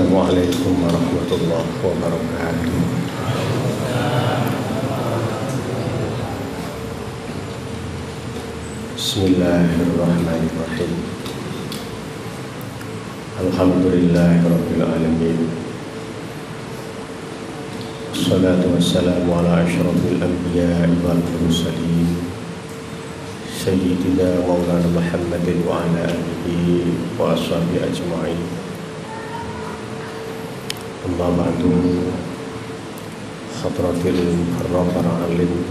Assalamualaikum warahmatullahi wabarakatuh. Bismillahirrahmanirrahim. Alhamdulillahirabbil alamin. Wassalatu wassalamu ala asyrafil anbiya'i wal mursalin Sayyidina Maulana Muhammadin wa ala alihi wa ashabihi ajma'in. Amma ba'du. Hadratil mukarram para alim,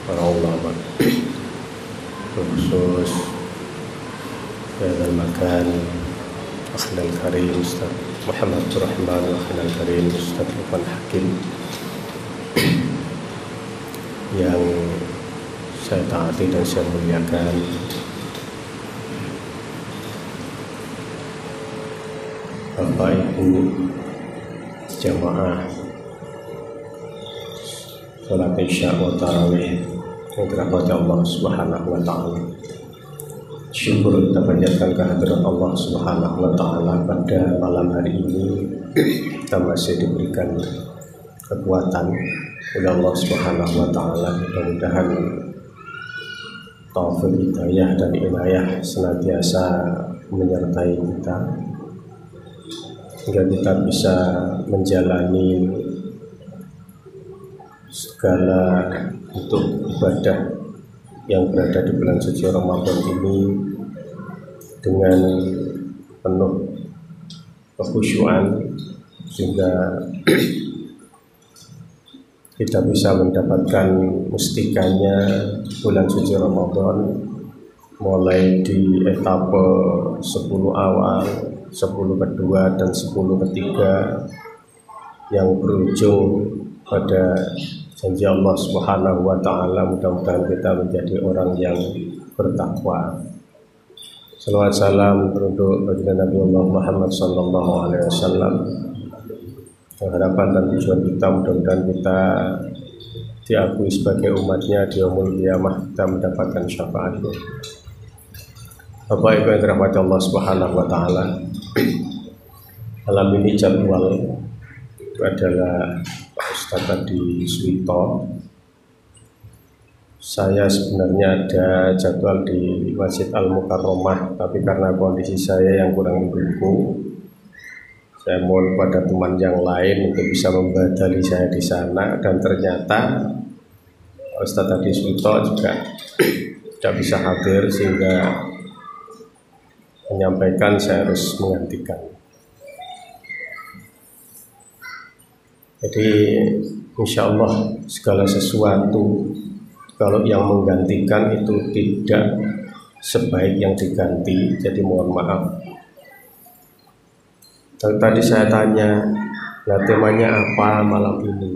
para ulama, khusus hadal makan akhil al-karim Ustaz Muhammad Abdurrahman wa akhil al-karim Ustaz Lukman Hakim yang saya taati dan saya muliakan, Bapak Ibu jamaah salat isya wa tarawih yang dirahmati Allah Subhanahu wa taala. Syukur kita panjatkan kehadirat Allah Subhanahu wa taala pada malam hari ini. Kita masih diberikan kekuatan oleh Allah Subhanahu wa taala. Mudah-mudahan taufik hidayah dan inayah senantiasa menyertai kita hingga kita bisa menjalani segala bentuk ibadah yang berada di bulan suci Ramadan ini dengan penuh kekhusyuan, sehingga kita bisa mendapatkan mustikanya bulan suci Ramadan, mulai di etapa 10 awal, 10 kedua, dan 10 ketiga yang berujung pada janji Allah Subhanahu wa taala. Mudah-mudahan kita menjadi orang yang bertakwa. Salawat salam untuk baginda Nabi Muhammad sallallahu alaihi wasallam. Harapan dan tujuan kita, mudah-mudahan kita diakui sebagai umatnya di yaumul qiyamah, kita mendapatkan syafaatnya. Bapak Ibu yang dirahmati Allah Subhanahu wa taala, malam ini jadwal itu adalah Pak Ustadz tadi Suwito. Saya sebenarnya ada jadwal di Masjid Al-Mukarramah, tapi karena kondisi saya yang kurang mendukung, saya mohon kepada teman yang lain untuk bisa membadali saya di sana. Dan ternyata Ustadz tadi Suwito juga tidak bisa hadir, sehingga menyampaikan saya harus menggantikan. Jadi insya Allah segala sesuatu kalau yang menggantikan itu tidak sebaik yang diganti. Jadi mohon maaf. Tadi saya tanya, nah temanya apa malam ini?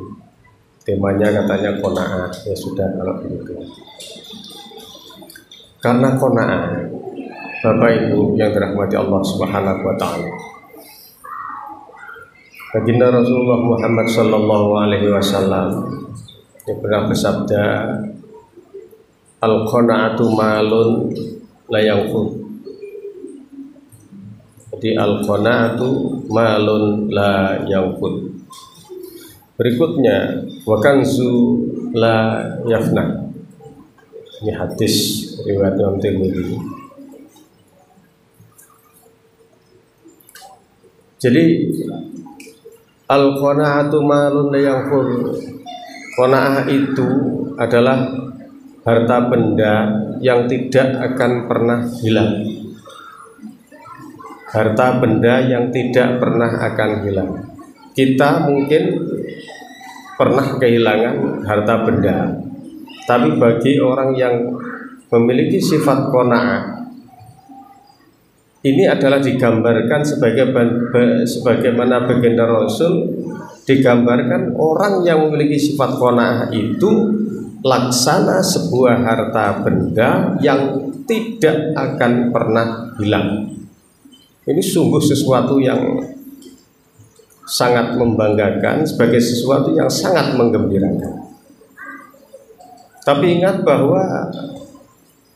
Temanya katanya qanaah. Ya sudah kalau begitu. Karena qanaah, Bapak Ibu yang dirahmati Allah Subhanahu wa taala, baginda Rasulullah Muhammad sallallahu alaihi wasallam yang pernah bersabda, al-qanaatu malun la yanfud. Jadi al-qanaatu malun la yanfud. Berikutnya wa kanzu la yafna. Ini hadis riwayat Imam Tirmidzi. Jadi al-qanaatu malun la yanfud. Qanaah itu adalah harta benda yang tidak akan pernah hilang. Harta benda yang tidak pernah akan hilang. Kita mungkin pernah kehilangan harta benda, tapi bagi orang yang memiliki sifat qanaah, ini adalah digambarkan sebagaimana baginda Rasul digambarkan, orang yang memiliki sifat qanaah itu laksana sebuah harta benda yang tidak akan pernah hilang. Ini sungguh sesuatu yang sangat membanggakan, sebagai sesuatu yang sangat menggembirakan. Tapi ingat bahwa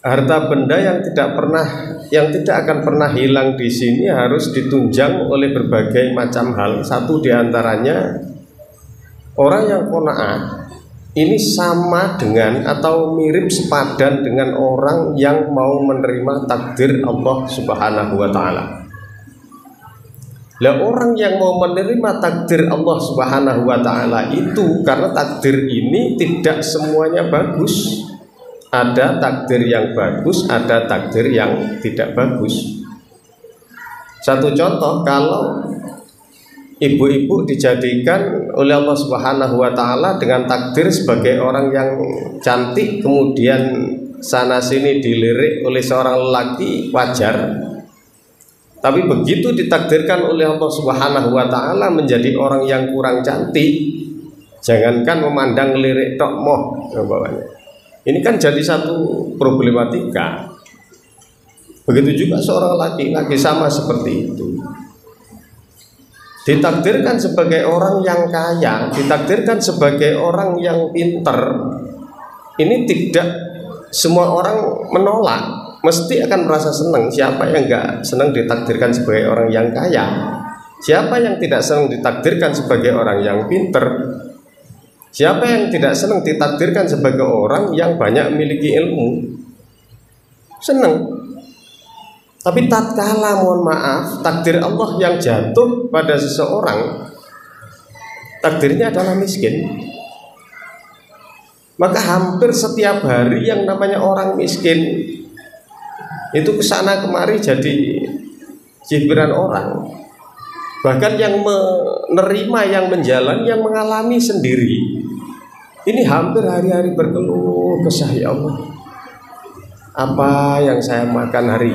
harta benda yang tidak akan pernah hilang di sini harus ditunjang oleh berbagai macam hal. Satu diantaranya, orang yang qanaah ini sama dengan atau mirip sepadan dengan orang yang mau menerima takdir Allah Subhanahu wa Ta'ala. Lah orang yang mau menerima takdir Allah Subhanahu wa Ta'ala itu, karena takdir ini tidak semuanya bagus. Ada takdir yang bagus, ada takdir yang tidak bagus. Satu contoh, kalau ibu-ibu dijadikan oleh Allah Subhanahu wa Ta'ala dengan takdir sebagai orang yang cantik, kemudian sana sini dilirik oleh seorang lelaki, wajar. Tapi begitu ditakdirkan oleh Allah Subhanahu wa Ta'ala menjadi orang yang kurang cantik, jangankan memandang lirik tok moh bawahnya. Ini kan jadi satu problematika. Begitu juga seorang laki-laki sama seperti itu. Ditakdirkan sebagai orang yang kaya, ditakdirkan sebagai orang yang pinter, ini tidak semua orang menolak, mesti akan merasa senang. Siapa yang enggak senang ditakdirkan sebagai orang yang kaya? Siapa yang tidak senang ditakdirkan sebagai orang yang pinter? Siapa yang tidak senang ditakdirkan sebagai orang yang banyak memiliki ilmu? Senang. Tapi tatkala, mohon maaf, takdir Allah yang jatuh pada seseorang, takdirnya adalah miskin, maka hampir setiap hari yang namanya orang miskin itu kesana kemari jadi cibiran orang. Bahkan yang menerima, yang menjalani, yang mengalami sendiri, ini hampir hari-hari berkeluh kesah, ya Allah, apa yang saya makan hari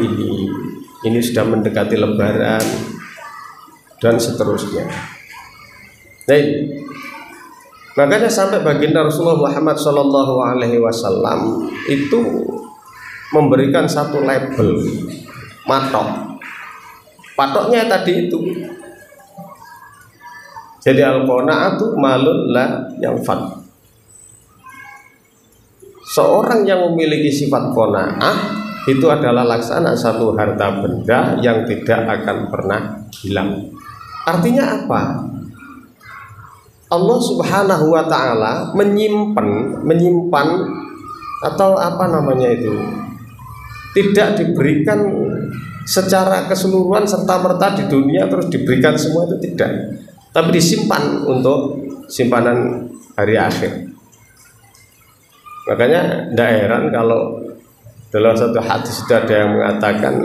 ini sudah mendekati lebaran, dan seterusnya. Nah, makanya sampai baginda Rasulullah Muhammad SAW itu memberikan satu label matok. Patoknya tadi itu. Jadi al-qanaatu malun la yanfad. Seorang yang memiliki sifat qanaah itu adalah laksana satu harta benda yang tidak akan pernah hilang. Artinya apa? Allah Subhanahu wa Ta'ala menyimpan atau apa namanya itu, tidak diberikan secara keseluruhan serta-merta di dunia terus diberikan semua, itu tidak, tapi disimpan untuk simpanan hari akhir. Makanya tidak heran kalau dalam satu hadis sudah ada yang mengatakan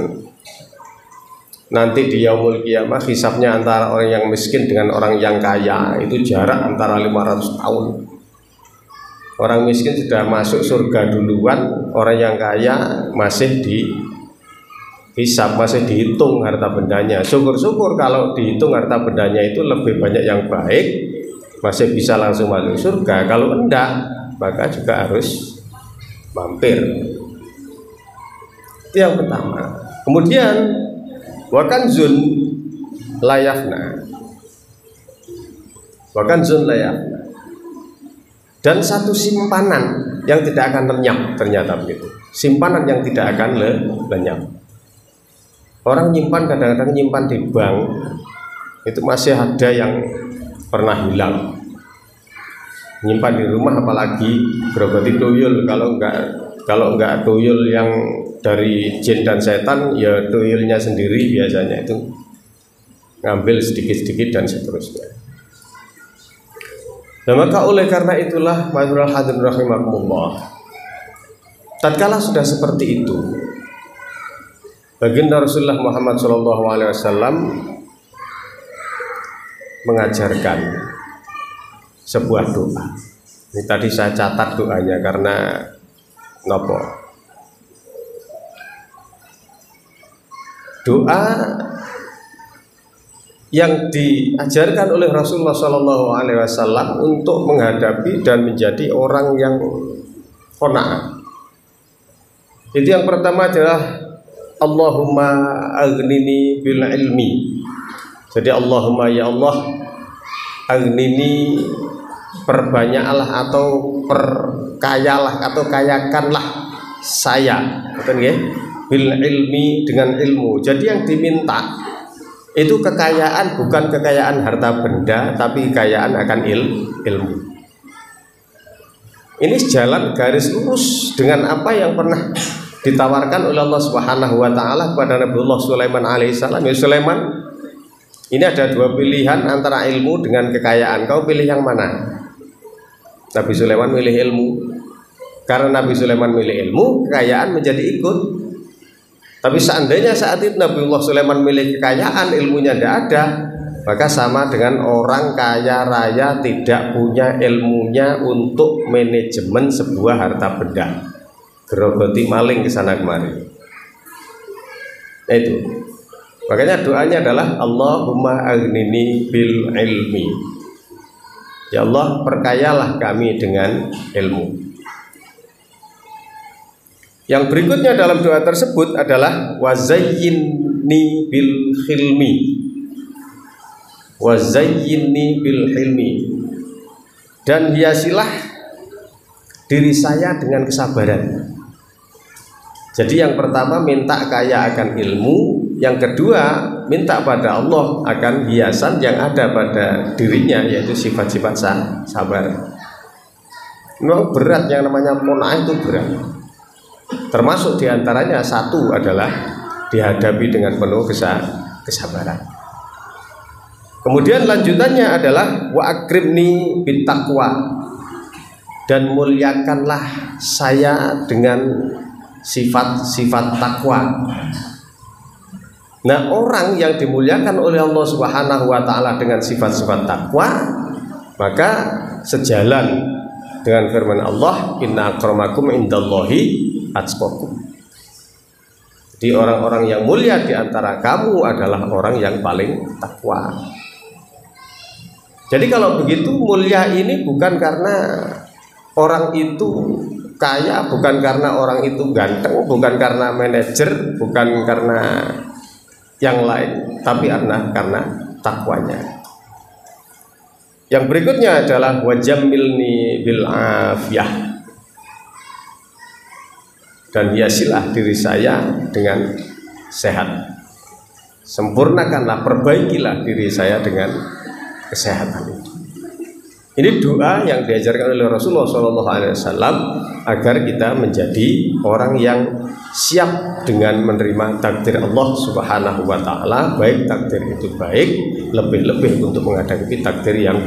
nanti di yaumul qiyamah hisabnya antara orang yang miskin dengan orang yang kaya itu jarak antara 500 tahun. Orang miskin sudah masuk surga duluan, orang yang kaya masih dihisab, masih dihitung harta bendanya. Syukur-syukur kalau dihitung harta bendanya itu lebih banyak yang baik, masih bisa langsung masuk surga. Kalau enggak, maka juga harus mampir. Itu yang pertama. Kemudian wakanzun layafna, wakanzun layafna, dan satu simpanan yang tidak akan lenyap. Ternyata begitu, simpanan yang tidak akan lenyap. Orang nyimpan, kadang-kadang nyimpan di bank itu masih ada yang pernah hilang. Nyimpan di rumah apalagi gerobati tuyul, kalau enggak tuyul yang dari jin dan setan, ya tuyulnya sendiri biasanya itu ngambil sedikit-sedikit dan seterusnya. Nah, maka oleh karena itulah ma'asyiral hadirin rahimakumullah, tatkala sudah seperti itu, baginda Rasulullah Muhammad SAW mengajarkan sebuah doa. Ini tadi saya catat doanya karena nopo. Doa yang diajarkan oleh Rasulullah SAW untuk menghadapi dan menjadi orang yang qanaah. Itu yang pertama adalah Allahumma aghnini bil ilmi. Jadi Allahumma, ya Allah, aghnini, perbanyaklah atau perkayalah atau kayakanlah saya, betul nggih? Bil ilmi, dengan ilmu. Jadi yang diminta itu kekayaan, bukan kekayaan harta benda, tapi kekayaan akan ilmu. Ini jalan garis lurus dengan apa yang pernah ditawarkan oleh Allah Subhanahu wa taala kepada Nabiullah Sulaiman alaihissalam. Ya Sulaiman, ini ada dua pilihan antara ilmu dengan kekayaan. Kau pilih yang mana? Nabi Sulaiman milih ilmu. Karena Nabi Sulaiman milih ilmu, kekayaan menjadi ikut. Tapi seandainya saat itu Nabiullah Sulaiman milih kekayaan, ilmunya tidak ada, maka sama dengan orang kaya raya tidak punya ilmunya untuk manajemen sebuah harta benda, gerogoti maling kesana kemari. Nah, itu makanya doanya adalah Allahumma aghnini bil ilmi. Ya Allah, perkayalah kami dengan ilmu. Yang berikutnya dalam doa tersebut adalah wazayyinni bil hilmi. Wazayyinni bil hilmi. Dan hiasilah diri saya dengan kesabaran. Jadi yang pertama minta kaya akan ilmu, yang kedua minta pada Allah akan hiasan yang ada pada dirinya, yaitu sifat-sifat sabar. Memang berat, yang namanya qanaah itu berat. Termasuk diantaranya satu adalah dihadapi dengan penuh kesabaran. Kemudian lanjutannya adalah wa akrimni bittaqwa, dan muliakanlah saya dengan sifat-sifat takwa. Nah, orang yang dimuliakan oleh Allah Subhanahu wa taala dengan sifat-sifat takwa, maka sejalan dengan firman Allah, inna akramakum indallahi atqakum. Jadi orang-orang yang mulia di antara kamu adalah orang yang paling takwa. Jadi kalau begitu, mulia ini bukan karena orang itu kaya, bukan karena orang itu ganteng, bukan karena manajer, bukan karena yang lain, tapi karena takwanya. Yang berikutnya adalah wajamilni bil afiyah, dan hiasilah diri saya dengan sehat. Sempurnakanlah, perbaikilah diri saya dengan kesehatan itu. Ini doa yang diajarkan oleh Rasulullah SAW agar kita menjadi orang yang siap dengan menerima takdir Allah Subhanahu wa taala, baik takdir itu baik, lebih-lebih untuk menghadapi takdir yang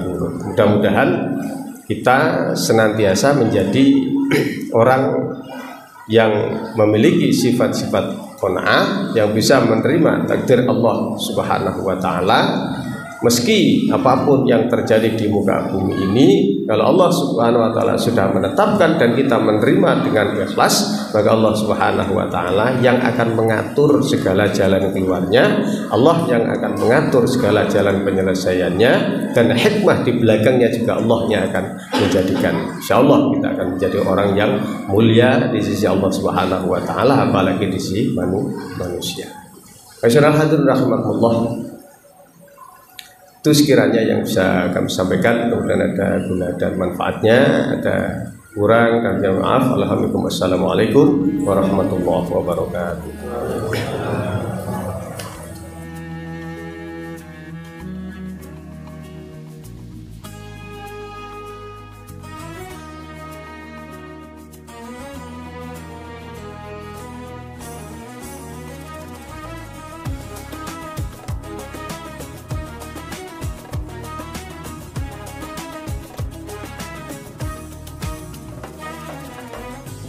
buruk. Mudah-mudahan kita senantiasa menjadi orang yang memiliki sifat-sifat qanaah, yang bisa menerima takdir Allah Subhanahu wa taala. Meski apapun yang terjadi di muka bumi ini, kalau Allah Subhanahu wa taala sudah menetapkan dan kita menerima dengan ikhlas, maka Allah Subhanahu wa taala yang akan mengatur segala jalan keluarnya, Allah yang akan mengatur segala jalan penyelesaiannya, dan hikmah di belakangnya juga Allah yang akan menjadikan, insyaallah kita akan menjadi orang yang mulia di sisi Allah Subhanahu wa taala, apalagi di sisi manusia. Masyaallah, hadirin rahimakumullah. Itu sekiranya yang bisa kami sampaikan, kemudian ada guna dan manfaatnya, ada kurang dan yang maaf. Alhamdulillah. Assalamualaikum warahmatullahi wabarakatuh.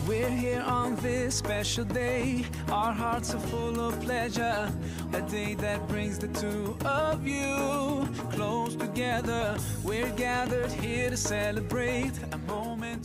We're here on this special day. Our hearts are full of pleasure. A day that brings the two of you close together. We're gathered here to celebrate a moment.